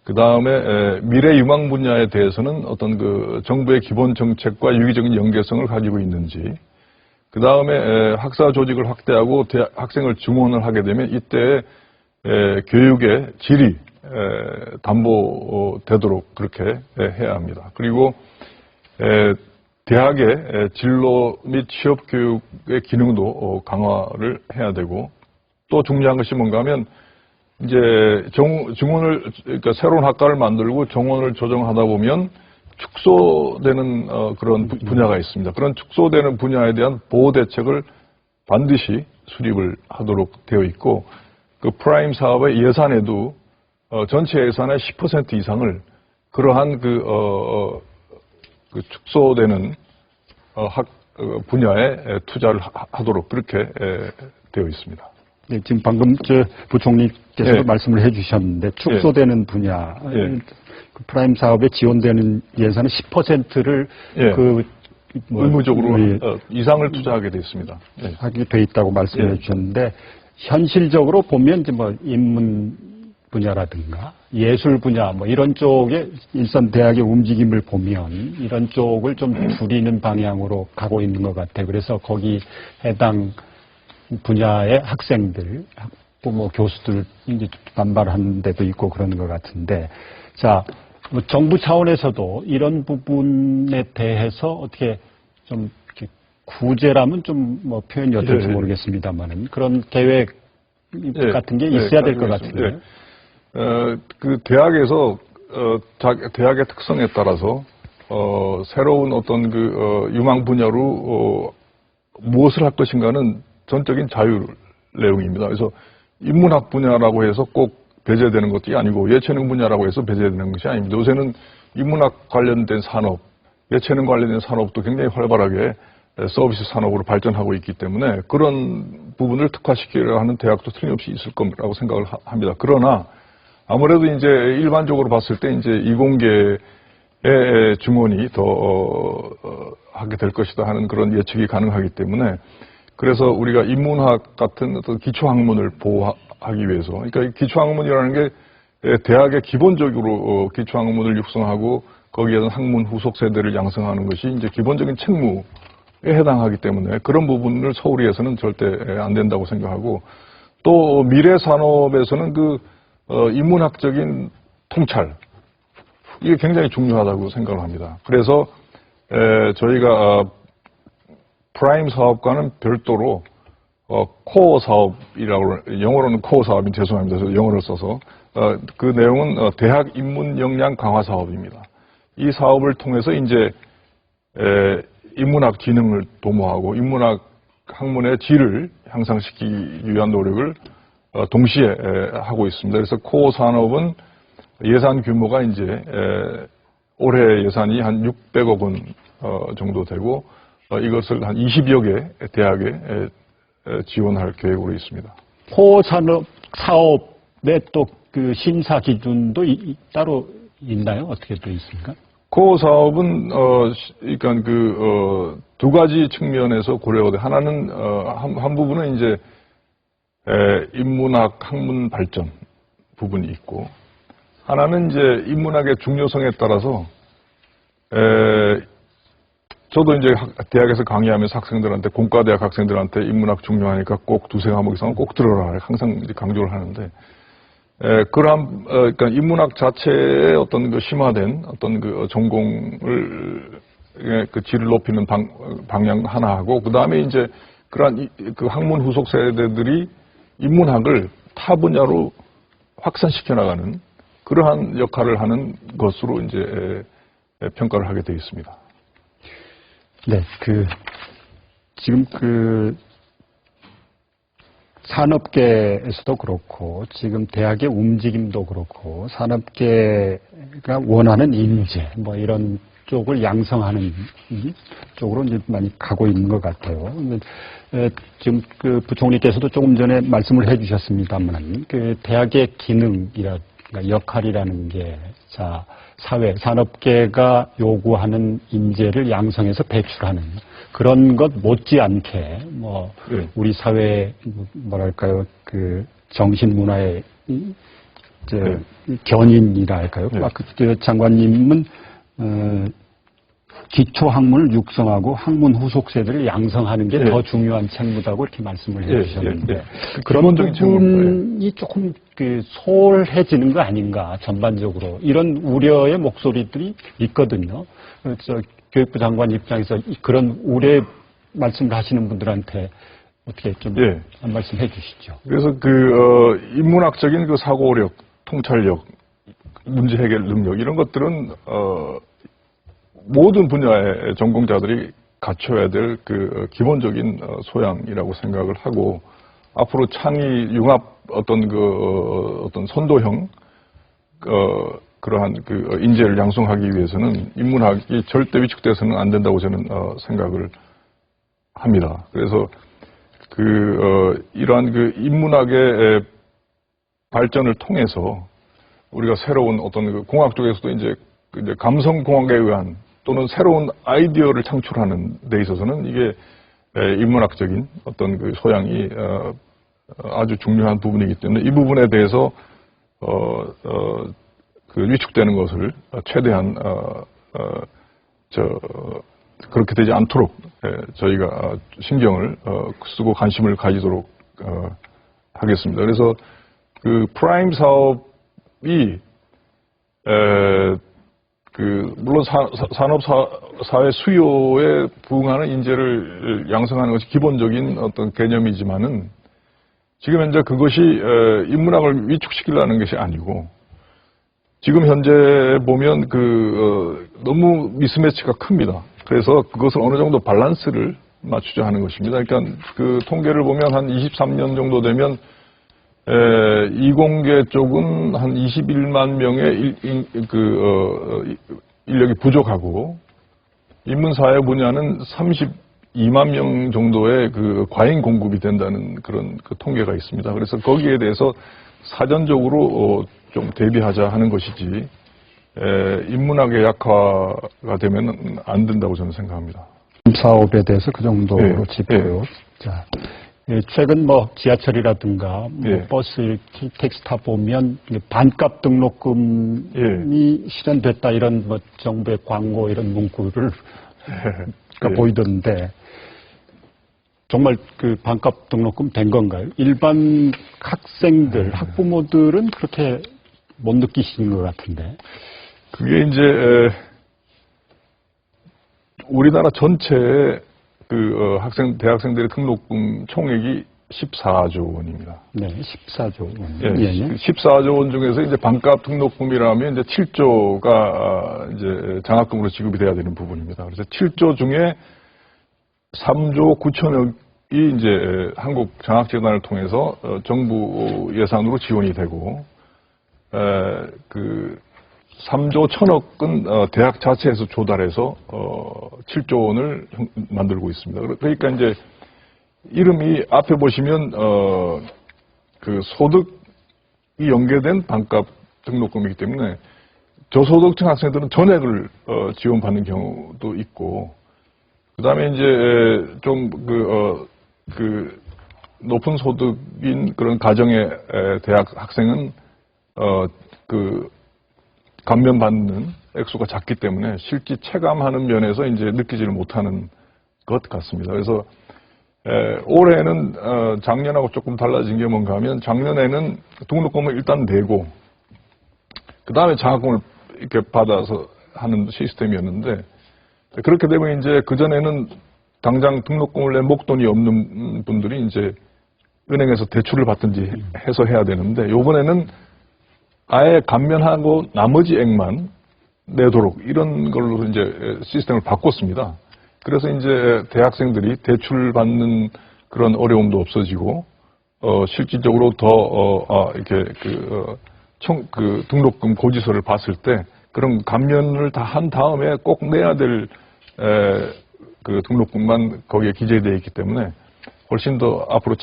그 다음에 미래 유망 분야에 대해서는 어떤 그 정부의 기본 정책과 유기적인 연계성을 가지고 있는지 그 다음에 학사 조직을 확대하고 학생을 증원을 하게 되면 이때 교육의 질이 담보되도록 그렇게 해야 합니다. 그리고 대학의 진로 및 취업 교육의 기능도 강화를 해야 되고 또 중요한 것이 뭔가 하면 이제 그러니까 새로운 학과를 만들고 정원을 조정하다 보면 축소되는 그런 분야가 있습니다. 그런 축소되는 분야에 대한 보호 대책을 반드시 수립을 하도록 되어 있고 그 프라임 사업의 예산에도 전체 예산의 10% 이상을 그러한 그 축소되는 분야에 투자를 하도록 그렇게 되어 있습니다. 네, 지금 방금 부총리께서도 말씀을 해주셨는데 축소되는 분야, 그 프라임 사업에 지원되는 예산의 10%를 의무적으로 이상을 투자하게 되어 있습니다. 하게 돼 있다고 말씀해 주셨는데 현실적으로 보면 이제 뭐 인문 분야라든가 예술 분야 뭐 이런 쪽에 일선 대학의 움직임을 보면 이런 쪽을 좀 줄이는 방향으로 가고 있는 것 같아요. 그래서 거기 해당 분야의 학생들, 학부모, 교수들 이제 반발하는 데도 있고 그러는 것 같은데, 자, 뭐 정부 차원에서도 이런 부분에 대해서 어떻게 좀 이렇게 구제라면 좀 뭐 표현이 어떨지 모르겠습니다만은 그런 계획 같은 게 있어야 될 것 같은데. 그 대학에서 대학의 특성에 따라서 새로운 어떤 그 유망 분야로 무엇을 할 것인가는 전적인 자유 내용입니다. 그래서 인문학 분야라고 해서 꼭 배제되는 것이 아니고 예체능 분야라고 해서 배제되는 것이 아닙니다. 요새는 인문학 관련된 산업, 예체능 관련된 산업도 굉장히 활발하게 서비스 산업으로 발전하고 있기 때문에 그런 부분을 특화시키려고 하는 대학도 틀림없이 있을 거라고 생각을 합니다. 그러나 아무래도 이제 일반적으로 봤을 때 이제 이공계의 증원이 더 하게 될 것이다 하는 그런 예측이 가능하기 때문에 그래서 우리가 인문학 같은 어떤 기초학문을 보호하기 위해서, 그러니까 기초학문이라는 게 대학의 기본적으로 기초학문을 육성하고 거기에서 학문 후속 세대를 양성하는 것이 이제 기본적인 책무에 해당하기 때문에 그런 부분을 서울에서는 절대 안 된다고 생각하고 또 미래 산업에서는 그 인문학적인 통찰 이게 굉장히 중요하다고 생각을 합니다. 그래서 저희가 프라임 사업과는 별도로 코어 사업이라고 영어로는 코어 사업이 죄송합니다. 그래서 영어를 써서 그 내용은 대학 인문 역량 강화 사업입니다. 이 사업을 통해서 이제 인문학 기능을 도모하고 인문학 학문의 질을 향상시키기 위한 노력을 동시에 하고 있습니다. 그래서 코어 산업은 예산 규모가 이제 올해 예산이 한 600억 원 정도 되고 이것을 한 20여 개 대학에 지원할 계획으로 있습니다. 코어 산업 사업의 또 그 심사 기준도 따로 있나요? 어떻게 되어 있습니까? 코어 사업은 그러니까 두 가지 측면에서 고려가 돼. 하나는 한 부분은 이제 인문학 학문 발전 부분이 있고, 하나는 이제 인문학의 중요성에 따라서 저도 이제 대학에서 강의하면서 학생들한테, 공과대학 학생들한테 인문학 중요하니까 꼭 두세 과목 이상은 꼭 들어라 항상 이제 강조를 하는데, 그러한 그러니까 인문학 자체의 어떤 그 심화된 어떤 그 전공을 그 질을 높이는 방향 하나 하고, 그 다음에 이제 그러한 그 학문 후속 세대들이 인문학을 타 분야로 확산시켜 나가는 그러한 역할을 하는 것으로 이제 평가를 하게 되어 있습니다. 네, 지금 산업계에서도 그렇고, 지금 대학의 움직임도 그렇고, 산업계가 원하는 인재, 뭐 이런 쪽을 양성하는 쪽으로 이제 많이 가고 있는 것 같아요. 지금 부총리께서도 조금 전에 말씀을 해주셨습니다만, 대학의 기능이라, 역할이라는 게, 산업계가 요구하는 인재를 양성해서 배출하는 그런 것 못지않게, 우리 사회, 뭐랄까요, 정신 문화의, 견인이라 할까요? 장관님은, 기초 학문을 육성하고 학문 후속 세대를 양성하는 게 더 중요한 책무다고 이렇게 말씀을 해주셨는데, 그런 부분이 조금 소홀해지는 거 아닌가, 전반적으로 이런 우려의 목소리들이 있거든요. 교육부 장관 입장에서 그런 우려 말씀을 하시는 분들한테 어떻게 좀 한 말씀 해주시죠. 그래서 인문학적인 사고력, 통찰력, 문제 해결 능력 이런 것들은 모든 분야의 전공자들이 갖춰야 될 기본적인 소양이라고 생각을 하고, 앞으로 창의 융합 어떤 선도형 그러한 인재를 양성하기 위해서는 인문학이 절대 위축돼서는 안 된다고 저는 생각을 합니다. 그래서 이러한 인문학의 발전을 통해서 우리가 새로운 어떤 공학 쪽에서도 이제 감성공학에 의한 또는 새로운 아이디어를 창출하는 데 있어서는 이게 인문학적인 어떤 소양이 아주 중요한 부분이기 때문에 이 부분에 대해서 위축되는 것을 최대한 그렇게 되지 않도록 저희가 신경을 쓰고 관심을 가지도록 하겠습니다. 그래서 프라임 사업이 물론 산업 수요에 부응하는 인재를 양성하는 것이 기본적인 어떤 개념이지만은 지금 현재 그것이 인문학을 위축시키려는 것이 아니고, 지금 현재 보면 너무 미스매치가 큽니다. 그래서 그것을 어느 정도 밸런스를 맞추자 하는 것입니다. 그러니까 통계를 보면 한 23년 정도 되면 이공계 쪽은 한 21만 명의 인력이 부족하고, 인문사회 분야는 32만 명 정도의 과잉 공급이 된다는 그런 통계가 있습니다. 그래서 거기에 대해서 사전적으로 좀 대비하자 하는 것이지, 인문학의 약화가 되면 안 된다고 저는 생각합니다. 사업에 대해서 그 정도로 짚고요. 자, 최근 지하철이라든가 버스, 택시 타 보면 반값 등록금이 실현됐다 이런 정부의 광고 이런 문구를 보이던데, 정말 반값 등록금 된 건가요? 일반 학생들, 학부모들은 그렇게 못 느끼시는 것 같은데. 그게 이제 우리나라 전체의 대학생들의 등록금 총액이 14조 원입니다. 네, 14조 원. 14조 원 중에서 이제 반값 등록금이라면 이제 7조가 이제 장학금으로 지급이 돼야 되는 부분입니다. 그래서 7조 중에 3조 9천억 이제 한국 장학재단을 통해서 정부 예산으로 지원이 되고, 그 3조 1,000억은 대학 자체에서 조달해서 7조 원을 만들고 있습니다. 그러니까 이제 이름이 앞에 보시면 그 소득이 연계된 반값 등록금이기 때문에 저소득층 학생들은 전액을 지원받는 경우도 있고, 그다음에 이제 좀 그 높은 소득인 그런 가정의 대학 학생은 그 감면받는 액수가 작기 때문에 실제 체감하는 면에서 이제 느끼지를 못하는 것 같습니다. 그래서 올해는 작년하고 조금 달라진 게 뭔가 하면 작년에는 등록금을 일단 내고 그 다음에 장학금을 이렇게 받아서 하는 시스템이었는데, 그렇게 되면 이제 그전에는 당장 등록금을 낸 목돈이 없는 분들이 이제 은행에서 대출을 받든지 해서 해야 되는데, 요번에는 아예 감면하고 나머지 액만 내도록 이런 걸로 이제 시스템을 바꿨습니다. 그래서 이제 대학생들이 대출 받는 그런 어려움도 없어지고, 실질적으로 더, 이렇게 그 등록금 고지서를 봤을 때 그런 감면을 다 한 다음에 꼭 내야 될, 그 등록금만 거기에 기재되어 있기 때문에 훨씬 더 앞으로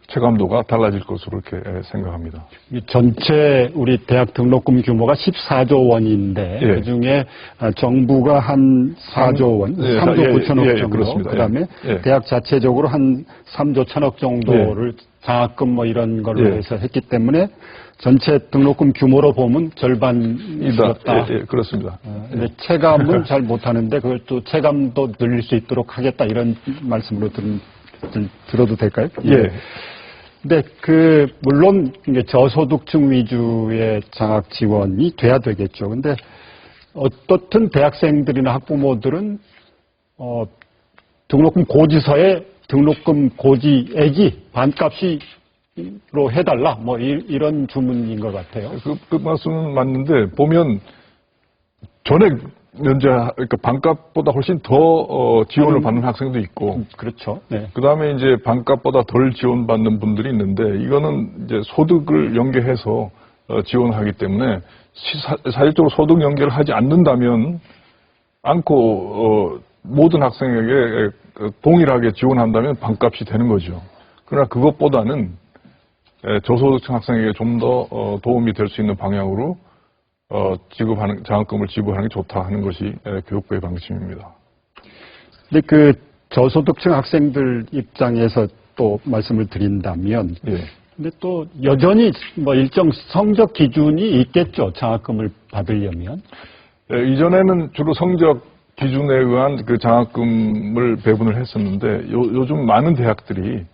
체감도가 달라질 것으로 이렇게 생각합니다. 이 전체 우리 대학 등록금 규모가 14조 원인데 예. 그중에 정부가 한 4조 원, 예, 3조 예, 9천억 예, 정도, 그렇습니다. 그다음에 예. 대학 자체적으로 한 3조 1천억 정도를 장학금 뭐 이런 걸로 예. 해서 했기 때문에 전체 등록금 규모로 보면 절반이었다. 예, 그렇습니다. 근데 체감은 잘 못하는데 그걸 또 체감도 늘릴 수 있도록 하겠다 이런 말씀으로 들어도 될까요? 예. 근데 물론 이게 저소득층 위주의 장학 지원이 돼야 되겠죠. 근데 어떻든 대학생들이나 학부모들은 등록금 고지서에 등록금 고지액이 반값이 로 해달라 뭐 이런 주문인 것 같아요. 그 말씀은 맞는데 보면 전액 면제, 그러니까 반값보다 훨씬 더 지원을 받는 학생도 있고, 그렇죠. 네. 그 다음에 이제 반값보다 덜 지원받는 분들이 있는데, 이거는 이제 소득을 연계해서 지원하기 때문에 사실적으로 소득 연계를 하지 않는다면 모든 학생에게 동일하게 지원한다면 반값이 되는 거죠. 그러나 그것보다는 저소득층 학생에게 좀 더 도움이 될 수 있는 방향으로 장학금을 지급하는 게 좋다 하는 것이 교육부의 방침입니다. 근데 저소득층 학생들 입장에서 또 말씀을 드린다면, 예. 근데 또 여전히 뭐 일정 성적 기준이 있겠죠. 장학금을 받으려면. 이전에는 주로 성적 기준에 의한 그 장학금을 배분을 했었는데 요즘 많은 대학들이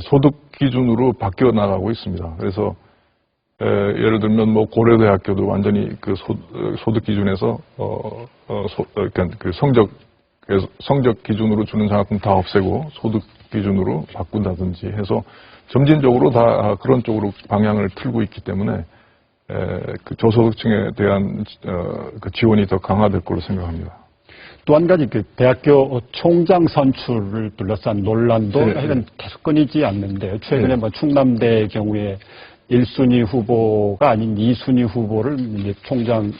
소득 기준으로 바뀌어 나가고 있습니다. 그래서 예를 들면 뭐 고려대학교도 완전히 그 소득 기준에서 그러니까 그 성적 기준으로 주는 장학금 다 없애고 소득 기준으로 바꾼다든지 해서 점진적으로 다 그런 쪽으로 방향을 틀고 있기 때문에 그 저소득층에 대한 그 지원이 더 강화될 걸로 생각합니다. 또 한 가지 대학교 총장 선출을 둘러싼 논란도 하여간 계속 끊이지 않는데요. 최근에 뭐 충남대의 경우에 1순위 후보가 아닌 2순위 후보를 이제 총장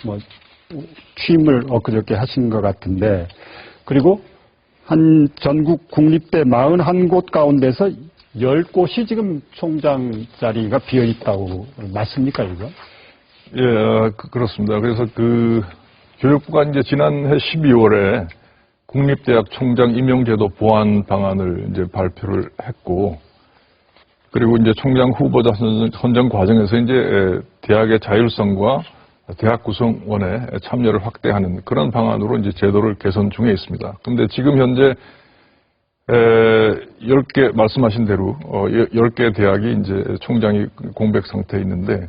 취임을 엊그저께 하신 것 같은데, 그리고 한 전국 국립대 41곳 가운데서 10곳이 지금 총장 자리가 비어 있다고 맞습니까, 이거? 예, 그렇습니다. 그래서 교육부가 이제 지난해 12월에 국립대학 총장 임용제도 보완 방안을 이제 발표를 했고, 그리고 이제 총장 후보자 선정 과정에서 이제 대학의 자율성과 대학 구성원의 참여를 확대하는 그런 방안으로 이제 제도를 개선 중에 있습니다. 근데 지금 현재 10개 말씀하신 대로 10개 대학이 이제 총장이 공백 상태에 있는데,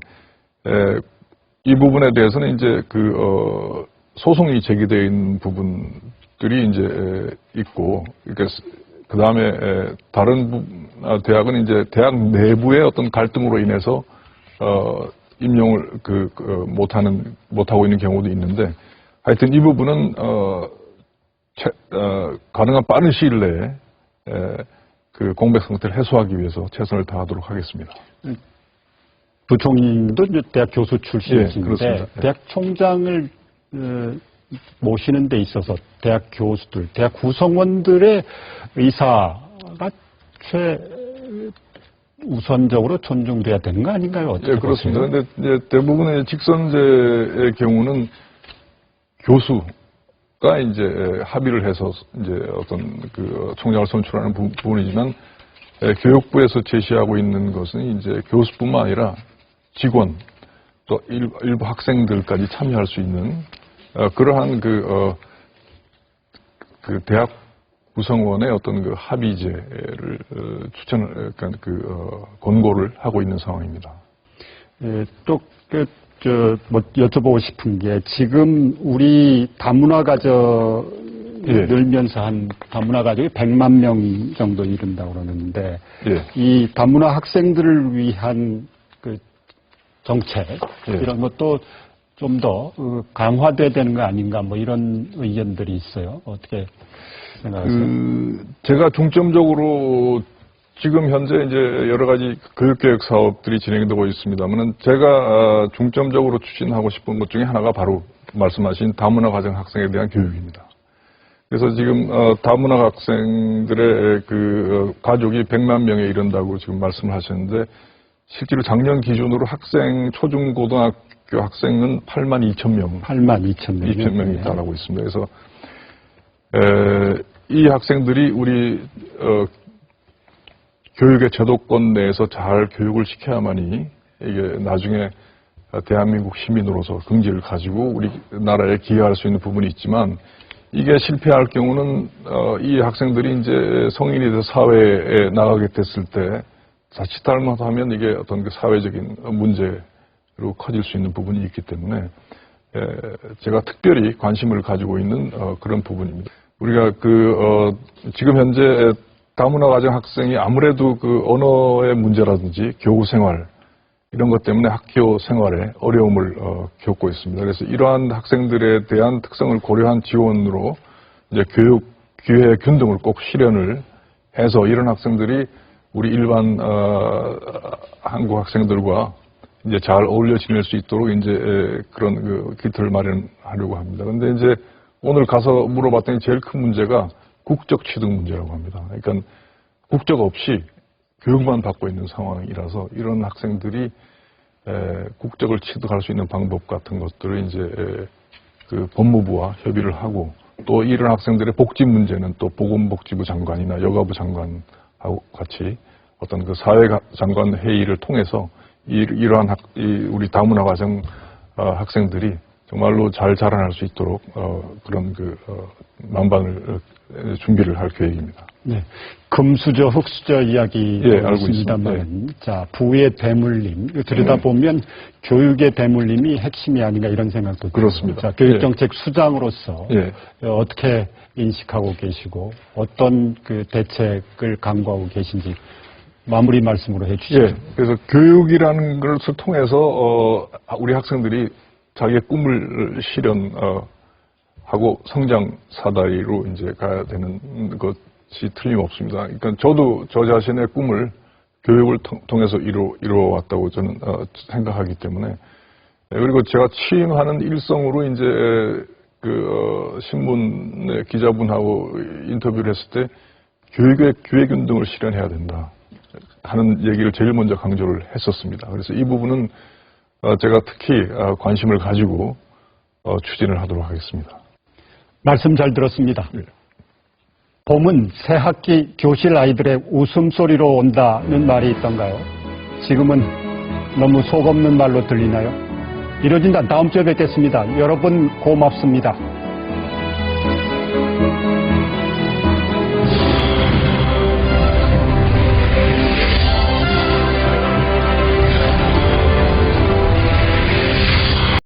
이 부분에 대해서는 이제 소송이 제기되어 있는 부분들이 이제 있고, 그 다음에 다른 대학은 이제 대학 내부의 어떤 갈등으로 인해서 임용을 못하고 있는 경우도 있는데, 하여튼 이 부분은 가능한 빠른 시일 내에 그 공백 상태를 해소하기 위해서 최선을 다하도록 하겠습니다. 부총리님도 이제 대학 교수 예, 출신이신데 그렇습니다. 예. 대학 총장을 모시는 데 있어서 대학 교수들, 대학 구성원들의 의사가 우선적으로 존중돼야 되는 거 아닌가요? 어떻게 예, 그렇습니다. 보세요? 근데 이제 대부분의 직선제의 경우는 교수가 이제 합의를 해서 이제 어떤 그 총장을 선출하는 부분이지만 교육부에서 제시하고 있는 것은 이제 교수뿐만 아니라 직원 또 일부 학생들까지 참여할 수 있는 그러한 그 대학 구성원의 어떤 그 합의제를 그러니까 권고를 하고 있는 상황입니다. 예, 또 뭐 여쭤보고 싶은 게 지금 우리 다문화 가정 예. 늘면서 한 다문화 가족이 100만 명 정도 이른다고 그러는데 예. 이 다문화 학생들을 위한 그 정책 예. 이런 것도 좀 더 강화돼야 되는 거 아닌가 뭐 이런 의견들이 있어요. 어떻게 생각하세요? 제가 중점적으로 지금 현재 이제 여러 가지 교육개혁 사업들이 진행되고 있습니다만은 제가 중점적으로 추진하고 싶은 것 중에 하나가 바로 말씀하신 다문화 가정 학생에 대한 교육입니다. 그래서 지금 다문화 학생들의 그 가족이 100만 명에 이른다고 지금 말씀을 하셨는데 실제로 작년 기준으로 학생 초중고등학교 학생은 8만 2천 명, 8만 2천 명. 2천 명이 달하고 있습니다. 그래서 이 학생들이 우리 교육의 제도권 내에서 잘 교육을 시켜야만이 이게 나중에 대한민국 시민으로서 긍지를 가지고 우리 나라에 기여할 수 있는 부분이 있지만 이게 실패할 경우는 이 학생들이 이제 성인이 돼서 사회에 나가게 됐을 때 자칫 잘못하면 이게 어떤 그 사회적인 문제로 커질 수 있는 부분이 있기 때문에 제가 특별히 관심을 가지고 있는 그런 부분입니다. 우리가 지금 현재 다문화 가정 학생이 아무래도 그 언어의 문제라든지 교우 생활 이런 것 때문에 학교 생활에 어려움을 겪고 있습니다. 그래서 이러한 학생들에 대한 특성을 고려한 지원으로 이제 교육 기회 균등을 꼭 실현을 해서 이런 학생들이 우리 일반 한국 학생들과 이제 잘 어울려 지낼 수 있도록 이제 그런 그 기틀을 마련하려고 합니다. 근데 이제 오늘 가서 물어봤더니 제일 큰 문제가 국적 취득 문제라고 합니다. 그러니까 국적 없이 교육만 받고 있는 상황이라서 이런 학생들이 국적을 취득할 수 있는 방법 같은 것들을 이제 그 법무부와 협의를 하고 또 이런 학생들의 복지 문제는 또 보건복지부 장관이나 여가부 장관하고 같이 어떤 그 사회장관 회의를 통해서 이러한 우리 다문화 가정 학생들이 정말로 잘 자라날 수 있도록 그런 만반을 준비를 할 계획입니다. 네. 금수저, 흑수저 이야기 예, 알고 있습니다만, 있습니다. 자, 부의 대물림 들여다보면 교육의 대물림이 핵심이 아닌가 이런 생각도 그렇습니다. 자, 교육정책 수장으로서 예. 어떻게 인식하고 계시고 어떤 그 대책을 강구하고 계신지 마무리 말씀으로 해주시죠. 예. 그래서 교육이라는 것을 통해서 우리 학생들이 자기의 꿈을 실현하고 성장 사다리로 이제 가야 되는 것이 틀림없습니다. 그러니까 저도 저 자신의 꿈을 교육을 통해서 이루어왔다고 저는 생각하기 때문에 그리고 제가 취임하는 일성으로 이제 신문의 기자분하고 인터뷰를 했을 때 교육의 기회균등을 실현해야 된다 하는 얘기를 제일 먼저 강조를 했었습니다. 그래서 이 부분은 제가 특히 관심을 가지고 추진을 하도록 하겠습니다. 말씀 잘 들었습니다. 네. 봄은 새 학기 교실 아이들의 웃음소리로 온다는 말이 있던가요? 지금은 너무 속 없는 말로 들리나요? 이뤄진다. 다음 주에 뵙겠습니다. 여러분 고맙습니다.